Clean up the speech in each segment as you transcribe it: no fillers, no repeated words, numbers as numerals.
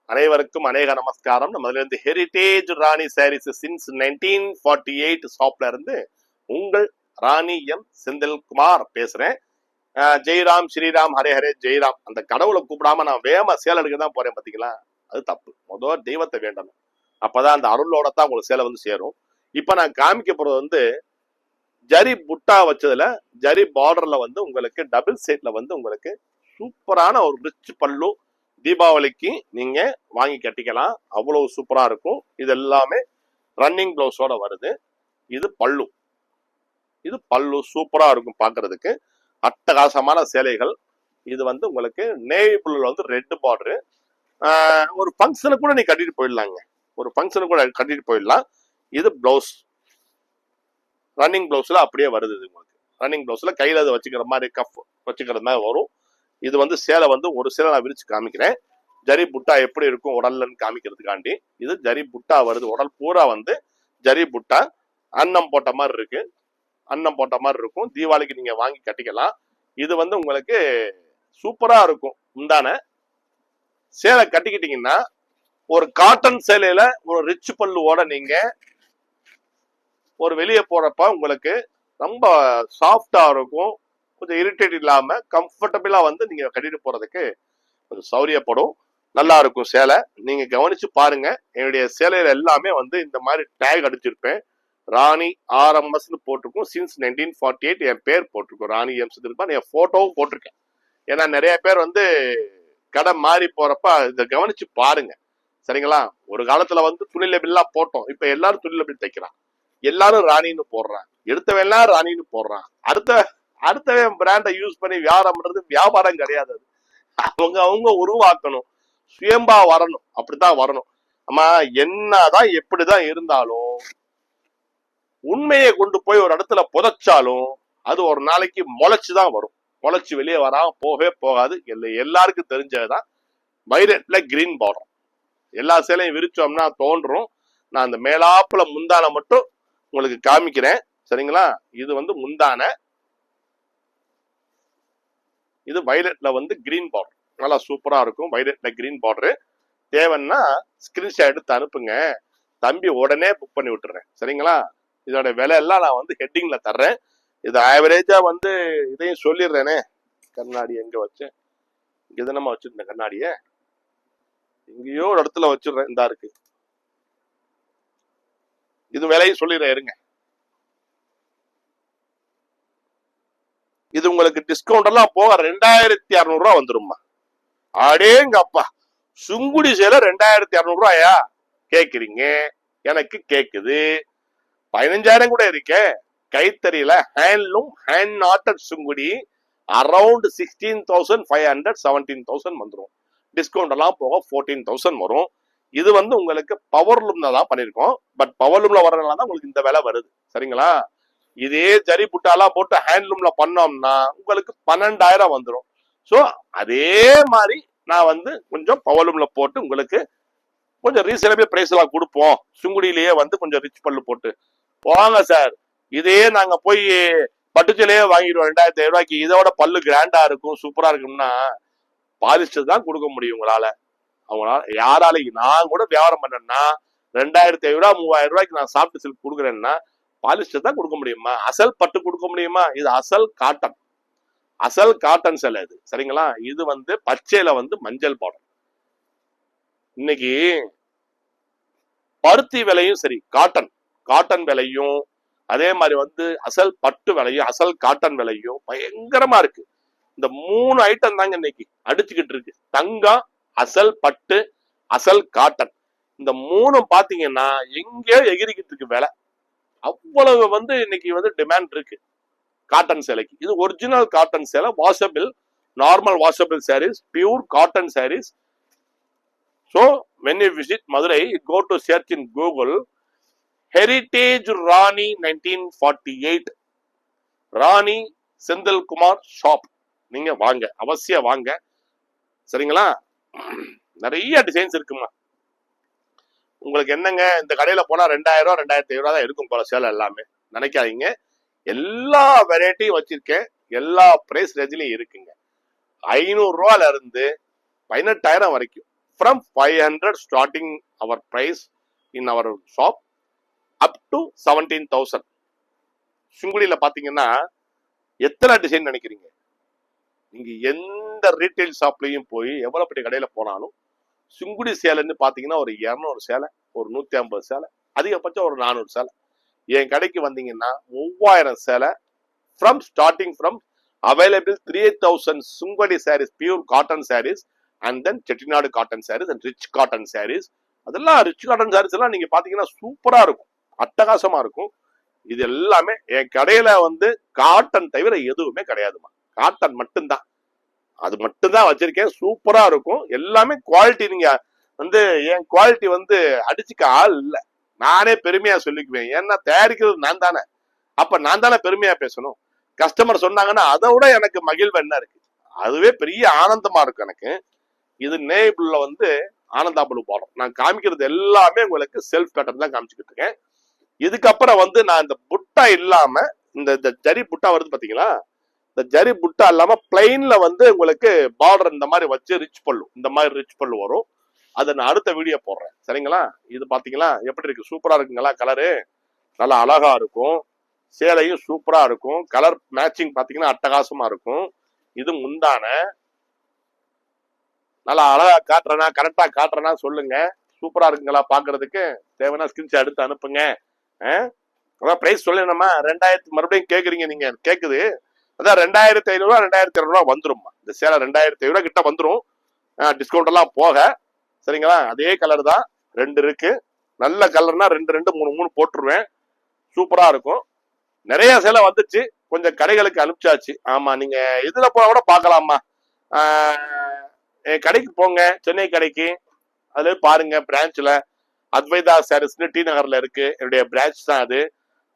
அனைவருக்கும் அநேக நமஸ்காரம். நம்ம இருந்து ஹெரிடேஜ் ராணி சாரீஸ் சின்ஸ் 1948 ஷாப்ல இருந்து உங்கள் ராணி எம் செந்தில்குமார் பேசுறேன். ஜெய்ராம் ஸ்ரீராம் ஹரே ஹரே ஜெய்ராம். அந்த கடவுளை கூப்பிடாம நான் வேகமா சேலை எடுக்க தான் போறேன் பாத்தீங்களா, அது தப்பு. முதல் தெய்வத்தை வேண்டணும், அப்பதான் அந்த அருளோட தான் உங்களுக்கு சேலை வந்து சேரும். இப்ப நான் காமிக்க போறது வந்து ஜரி புட்டா வச்சதுல ஜரி பார்டர்ல வந்து உங்களுக்கு டபுள் சைட்ல வந்து உங்களுக்கு சூப்பரான ஒரு ரிச் பல்லு. தீபாவளிக்கு நீங்க வாங்கி கட்டிக்கலாம், அவ்வளவு சூப்பரா இருக்கும். இது எல்லாமே ரன்னிங் பிளவுஸோட வருது. இது பல்லு, இது பல்லு சூப்பரா இருக்கும் பாக்குறதுக்கு. அட்டகாசமான சேலைகள். இது வந்து உங்களுக்கு நேவி ப்ளூல வந்து ரெட் பார்டரு. ஒரு ஃபங்க்ஷனு கூட நீ கட்டிட்டு போயிடலாங்க, ஒரு ஃபங்க்ஷனு கூட கட்டிட்டு போயிடலாம். இது பிளவுஸ், ரன்னிங் பிளவுஸ்ல அப்படியே வருது. இது உங்களுக்கு ரன்னிங் பிளவுஸ்ல கையில அதை வச்சுக்கிற மாதிரி கஃப் வச்சுக்கிற மாதிரி வரும். இது வந்து சேலை வந்து ஒரு சேலை நான் விரிச்சு காமிக்கிறேன். ஜரி புட்டா எப்படி இருக்கும் உடல்லன்னு காமிக்கிறதுக்காண்டி. இது ஜரி புட்டா வருது, உடல் பூரா வந்து ஜரி புட்டா. அன்னம் போட்ட மாதிரி இருக்கு, அன்னம் போட்ட மாதிரி இருக்கும். தீபாவளிக்கு நீங்க வாங்கி கட்டிக்கலாம். இது வந்து உங்களுக்கு சூப்பரா இருக்கும். உண்டான சேலை கட்டிக்கிட்டீங்கன்னா ஒரு காட்டன் சேலையில ஒரு ரிச் பல்லுவோட நீங்க ஒரு வெளியே போறப்ப உங்களுக்கு ரொம்ப சாஃப்டா இருக்கும். கொஞ்சம் இரிட்டேட் இல்லாம கம்ஃபர்டபுளா வந்து நீங்க கட்டிட்டு போறதுக்கு கொஞ்சம் சௌரியப்படும். நல்லா இருக்கும் சேலை. நீங்க கவனிச்சு பாருங்க, என்னுடைய சேலையில எல்லாமே வந்து இந்த மாதிரி டேக் அடிச்சிருப்பேன். ராணி ஆர்எம்எஸ்ன்னு போட்டிருக்கும். சின்ஸ் 1948 என் பேர் போட்டிருக்கும், ராணி எம் செந்தில்குமார். என் போட்டோவும் போட்டிருக்கேன். ஏன்னா நிறைய பேர் வந்து கடை மாறி போறப்ப இதை கவனிச்சு பாருங்க, சரிங்களா? ஒரு காலத்துல வந்து துணில பில்லா போட்டோம், இப்ப எல்லாரும் துணில பில் தைக்கிறான், எல்லாரும் ராணின்னு போடுறான், எடுத்தவெல்லாம் ராணின்னு போடுறான். அடுத்தவன் பிராண்டை யூஸ் பண்ணி வியாபாரம் பண்றது வியாபாரம் கிடையாது. அவங்க அவங்க உருவாக்கணும், சுயம்பா வரணும், அப்படித்தான் வரணும். ஆமா, என்னதான் எப்படிதான் இருந்தாலும் உண்மையை கொண்டு போய் ஒரு இடத்துல புதைச்சாலும் அது ஒரு நாளைக்கு முளைச்சுதான் வரும். முளைச்சு வெளியே வராம போகவே போகாது. எல்லாருக்கும் தெரிஞ்சதுதான் வைலட்ல கிரீன் பார்டர். எல்லா சேலையும் விரிச்சோம்னா தோன்றும். நான் அந்த மேலாப்புல முந்தான மட்டும் உங்களுக்கு காமிக்கிறேன், சரிங்களா? இது வந்து முந்தான, இது வைலட்ல வந்து கிரீன் பார்டர். நல்லா சூப்பரா இருக்கும் வைலட்ல கிரீன் பார்டர். தேவைன்னா ஸ்கிரீன்ஷாட் எடுத்து அனுப்புங்க, தம்பி உடனே புக் பண்ணி விட்டுறேன், சரிங்களா? இதோட விலை எல்லாம் நான் வந்து ஹெட்டிங்ல தர்றேன். இது ஆவரேஜா வந்து இதையும் சொல்லிடுறேனே. கண்ணாடி எங்க வச்சேன், இங்க நம்ம வச்சிருந்தேன் கண்ணாடிய, எங்கேயோ ஒரு இடத்துல வச்சிடுறேன். இந்த இருக்கு, இது விலையும் சொல்லிடுறேன் இருங்க. இது உங்களுக்கு டிஸ்கவுண்ட் எல்லாம் போக 2600 ரூபா வந்துருமா? அடேங்க அப்பா, சுங்குடி சேலை 2600 ரூபாயா கேக்குறீங்க? எனக்கு கேக்குது. 15,000 கூட இருக்கே. கைத்தறியில handloom hand knotted Sungudi around 16,500 17,000 வந்துடும். டிஸ்கவுண்ட் எல்லாம் போக 14,000 வரும். இது வந்து உங்களுக்கு பவர் லூம்ல தான் பண்ணிருக்கோம். பட் பவர் லூம்ல வர்றதுனால தான் உங்களுக்கு இந்த விலை வருது, சரிங்களா? இதே ஜரி புட்டாலாம் போட்டு ஹேண்ட்லூம்ல பண்ணோம்னா உங்களுக்கு 12,000 வந்துடும். ஸோ அதே மாதிரி நான் வந்து கொஞ்சம் பவர் லூம்ல போட்டு உங்களுக்கு கொஞ்சம் ரீசனபிள் பிரைஸ் எல்லாம் கொடுப்போம். சுங்குடியிலேயே வந்து கொஞ்சம் ரிச் பல்லு போட்டு வாங்க சார். இதே நாங்க போய் பட்டுச்சலையே வாங்கிடுவோம் 2,500 ரூபாய்க்கு. இதோட பல்லு கிராண்டா இருக்கும், சூப்பரா இருக்கும்னா பாலிஸ்டர் தான் கொடுக்க முடியும் உங்களால. அவங்களால யாராலையும், நான் கூட வியாபாரம் பண்ணேன்னா 2,500 ரூபாய் 3,000 ரூபாய்க்கு நான் சாப்பிட்டு சில்க் கொடுக்குறேன்னா பாலிஸ்டர் தான் கொடுக்க முடியுமா? அசல் பட்டு கொடுக்க முடியுமா? இது அசல் காட்டன், அசல் காட்டன் சேலை இது, சரிங்களா? இது வந்து பச்சையில வந்து மஞ்சள் பார்டர். இன்னைக்கு பருத்தி விலையும் சரி, காட்டன் விலையும் அதே மாதிரி வந்து அசல் பட்டு விலையும் அசல் காட்டன் விலையும் பயங்கரமா இருக்கு. இந்த 3 ஐட்டம் தாங்க இன்னைக்கு அடிச்சுக்கிட்டு இருக்கு. தங்கம், அசல் பட்டு, அசல் காட்டன். இந்த 3 பாத்தீங்கன்னா எங்கேயோ எகிரிக்கிட்டு இருக்கு விலை. அவ்வளவு வந்து இன்னைக்கு வந்து டிமாண்ட் இருக்கு காட்டன் சேலைக்கு. இது ஒரிஜினல் காட்டன் சேலை, washable, normal washable saris, pure cotton saris. So when you visit Madurai, go to search in Google Heritage Rani 1948 Rani Senthilkumar shop. நீங்க வாங்க, அவசியம் வாங்க, சரிங்களா? நிறைய டிசைன்ஸ் இருக்குமா. உங்களுக்கு என்னங்க, இந்த கடையில போனா 2,000 ரூபா 2,500 ரூபா தான் இருக்கும் போல சேலை எல்லாமே நினைக்காதீங்க. எல்லா வெரைட்டியும் வச்சிருக்கேன், எல்லா பிரைஸ் ரேஞ்சிலையும் இருக்குங்க. 500 ரூபாயில இருந்து 18,000 வரைக்கும் from 500 starting our price in our shop up to 17,000. சுங்குடியில பாத்தீங்கன்னா எத்தனை டிசைன் நினைக்கிறீங்க? நீங்க எந்த ரீட்டைல் ஷாப்லயும் போய் எவ்வளவு பெரிய கடையில போனாலும் சுங்குடி சேலைன்னு பாத்தீங்கன்னா ஒரு 200 சேலை, ஒரு 150 சேலை, அதிகபட்சம் ஒரு 400 சேலை. என் கடைக்கு வந்தீங்கன்னா 3000 சேலை from starting from available 3000 Sungudi sarees, pure cotton sarees, and then chettinad cotton sarees and rich cotton sarees. அதெல்லாம் ரிச் காட்டன் sarees எல்லாம் நீங்க பாத்தீங்கன்னா சூப்பரா இருக்கும், அட்டகாசமா இருக்கும். இது எல்லாமே என் கடையில வந்து காட்டன் தவிர எதுவுமே கிடையாதுமா, காட்டன் மட்டும்தான், அது மட்டும்தான் வச்சிருக்கேன். சூப்பரா இருக்கும் எல்லாமே. குவாலிட்டி நீங்க வந்து என் குவாலிட்டி வந்து அடிச்சுக்க ஆள் இல்ல, நானே பெருமையா சொல்லிக்குவேன். ஏன்னா தயாரிக்கிறது நான் தானே, அப்ப நான் தானே பெருமையா பேசணும். கஸ்டமர் சொன்னாங்கன்னா அதை விட எனக்கு மகிழ்வு என்ன இருக்கு, அதுவே பெரிய ஆனந்தமா இருக்கும் எனக்கு. இது நேபிள்ல வந்து ஆனந்தா ப்ளூ பாடம் நான் காமிக்கிறது எல்லாமே உங்களுக்கு செல்ஃப் பேட்டர்ன் தான் காமிச்சுக்கிட்டு இருக்கேன். இதுக்கப்புறம் வந்து நான் இந்த புட்டா இல்லாம இந்த ஜரி புட்டா வருது பாத்தீங்களா, இந்த ஜரி புட்டா இல்லாம பிளைன்ல வந்து உங்களுக்கு பார்டர் இந்த மாதிரி வச்சு ரிச் பல்லு, இந்த மாதிரி ரிச் பல்லு வரும். அதை நான் அடுத்த வீடியோ போடுறேன், சரிங்களா? இது பாத்தீங்களா எப்படி இருக்கு, சூப்பரா இருக்குங்களா? கலரு நல்லா அழகா இருக்கும், சேலையும் சூப்பரா இருக்கும், கலர் மேட்சிங் பாத்தீங்கன்னா அட்டகாசமா இருக்கும். இது முந்தான நல்லா அழகா காட்டுறேனா, கரெக்டா காட்டுறேனா சொல்லுங்க. சூப்பரா இருக்குங்களா பாக்குறதுக்கு? தேவைன்னா ஸ்கிரீன்ஷாட் எடுத்து அனுப்புங்க. அதான் பிரைஸ் சொல்லணுமா, 2000 மறுபடியும் கேக்குறீங்க நீங்க, கேக்குது. அதான் 2500 2200 வந்துரும்மா. இந்த சேலை 2500 கிட்ட வந்துரும், டிஸ்கவுண்ட் எல்லாம் போக, சரிங்களா? அதே கலர் தான், 2 இருக்கு. நல்ல கலர்னா 2 2 3 3 போட்டுருவேன். சூப்பரா இருக்கும். நிறைய சேலை வந்துச்சு, கொஞ்சம் கடைகளுக்கு அனுப்பிச்சாச்சு. ஆமா, நீங்க இதுல போனா கூட பாக்கலாமா, கடைக்கு போங்க, சென்னை கடைக்கு, அதுல பாருங்க. பிரான்ச்ல அத்வைதா சாரீஸ்னு டி நகர்ல இருக்கு, என்னுடைய பிரான்ச் தான் அது.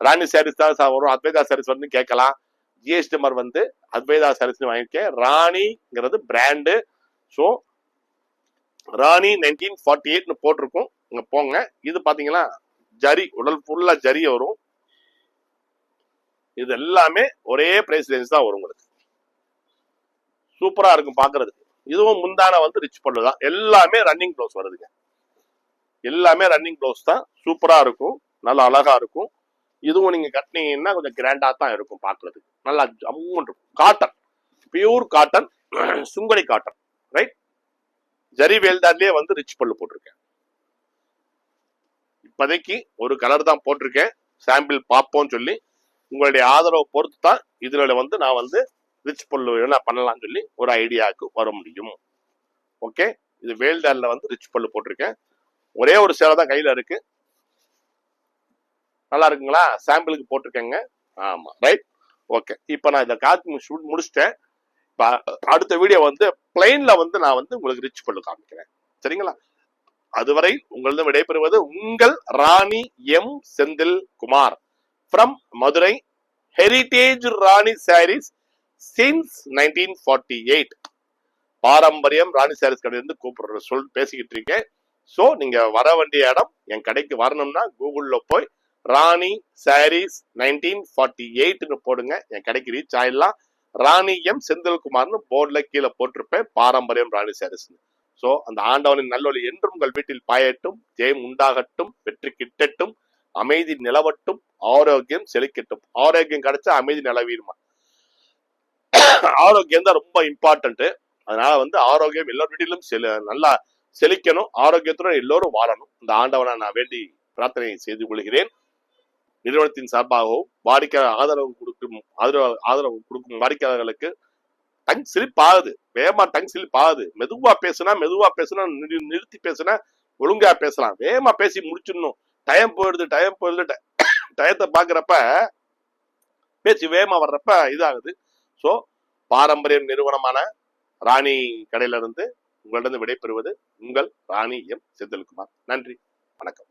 ராணி சாரீஸ் தான் வரும், அத்வைதா சாரீஸ் வந்து கேட்கலாம். ஜிஎஸ்டி நம்பர் வந்து அத்வைதா சாரீஸ் வாங்கிக்க. ராணிங்கிறது பிராண்டு. ஸோ ராணி 1948 போட்டிருக்கும், இங்க போங்க. இது பாத்தீங்கன்னா ஜரி, உடல் ஃபுல்லா ஜரி வரும். இது எல்லாமே ஒரே பிரைஸ் ரேஞ்ச் தான் வரும் உங்களுக்கு. சூப்பரா இருக்கும் பாக்குறதுக்கு. இதுவும் முந்தான வந்து ரிச் பல்லு தான். எல்லாமே ரன்னிங் ப்ளவுஸ் வருதுங்க, எல்லாமே ரன்னிங் ப்ளவுஸ் தான். சூப்பரா இருக்கும், நல்லா அழகா இருக்கும். இதுவும் நீங்க கட்டினீங்கன்னா கொஞ்சம் கிராண்டா தான் இருக்கும் பாக்குறதுக்கு, நல்லா ஜம்முன்னு இருக்கும். Cotton, pure cotton, Sungudi cotton, right? Zari வேல்தார்லயே வந்து ரிச் பல்லு போட்டிருக்கேன். இப்போதைக்கு ஒரு கலர் தான் போட்டிருக்கேன், சாம்பிள் பார்ப்போம்னு சொல்லி. உங்களுடைய ஆதரவை பொறுத்து தான் இதுல வந்து நான் வந்து ரிச் பல்லு என்ன பண்ணலாம்னு சொல்லி ஒரு ஐடியாவுக்கு வர முடியும். ஓகே, இது வேல்தார்ல வந்து ரிச் பல்லு போட்டிருக்கேன். ஒரே ஒரு சேலை தான் கையில இருக்கு, நல்லா இருக்குங்களா? சாம்பிளுக்கு போட்டிருக்கேங்க. ஆமா, ரைட். ஓகே, இப்போ நான் இதை காத்து முடிச்சிட்டேன். இப்போ அடுத்த வீடியோ வந்து பிளைன்ல வந்து நான் வந்து உங்களுக்கு ரிச் பல்லு காமிக்கிறேன், சரிங்களா? அதுவரை உங்களிடம் விடைபெறுவது உங்கள் Rani M Senthil Kumar from Madurai, heritage Rani sarees since 1948. பாரம்பரியம் ராணி சாரீஸ் கடையிலிருந்து கூப்பிடுற பேசிக்கிட்டு இருக்கேன். ஸோ நீங்க வர வேண்டிய இடம், என் கடைக்கு வரணும்னா கூகுள்ல போய் ராணி சாரீஸ் 1948 போடுங்க, என் கடைக்கு ரீச் ஆயிடலாம். ராணி எம் செந்தில்குமார்னு போர்டுல கீழே போட்டிருப்பேன், பாரம்பரியம் ராணி சாரீஸ். சோ அந்த ஆண்டவனின் நல்லொலி என்றும் உங்கள் வீட்டில் பாயட்டும், ஜெயம் உண்டாகட்டும், வெற்றி கிட்டட்டும், அமைதி நிலவட்டும், ஆரோக்கியம் செழிக்கட்டும். ஆரோக்கியம் கிடைச்சா அமைதி நிலவிடுமா, ஆரோக்கியம் தான் ரொம்ப இம்பார்ட்டன்ட். அதனால வந்து ஆரோக்கியம் எல்லார் வீட்டிலும் நல்லா செழிக்கணும், ஆரோக்கியத்துடன் எல்லோரும் வாழணும். இந்த ஆண்டவனை நான் வேண்டி பிரார்த்தனை செய்து கொள்கிறேன். நிறுவனத்தின் சார்பாகவும் வாடிக்கையாளர் ஆதரவு கொடுக்கும் வாடிக்கையாளர்களுக்கு டங் ஸ்லிப் ஆகுது, வேகமா டங் ஸ்லிப் ஆகுது. மெதுவா பேசுனா நிறுத்தி பேசுனா ஒழுங்கா பேசலாம், வேகமா பேசி முடிச்சிடணும். டைம் போயிடுது, டயத்தை பாக்குறப்ப பேச்சு வேகமா வர்றப்ப இதாகுது. ஸோ பாரம்பரியம் நிறுவனமான ராணி கடையில இருந்து உங்களிடம் விடைபெறுவது உங்கள் ராணி எம் செந்தில்குமார். நன்றி, வணக்கம்.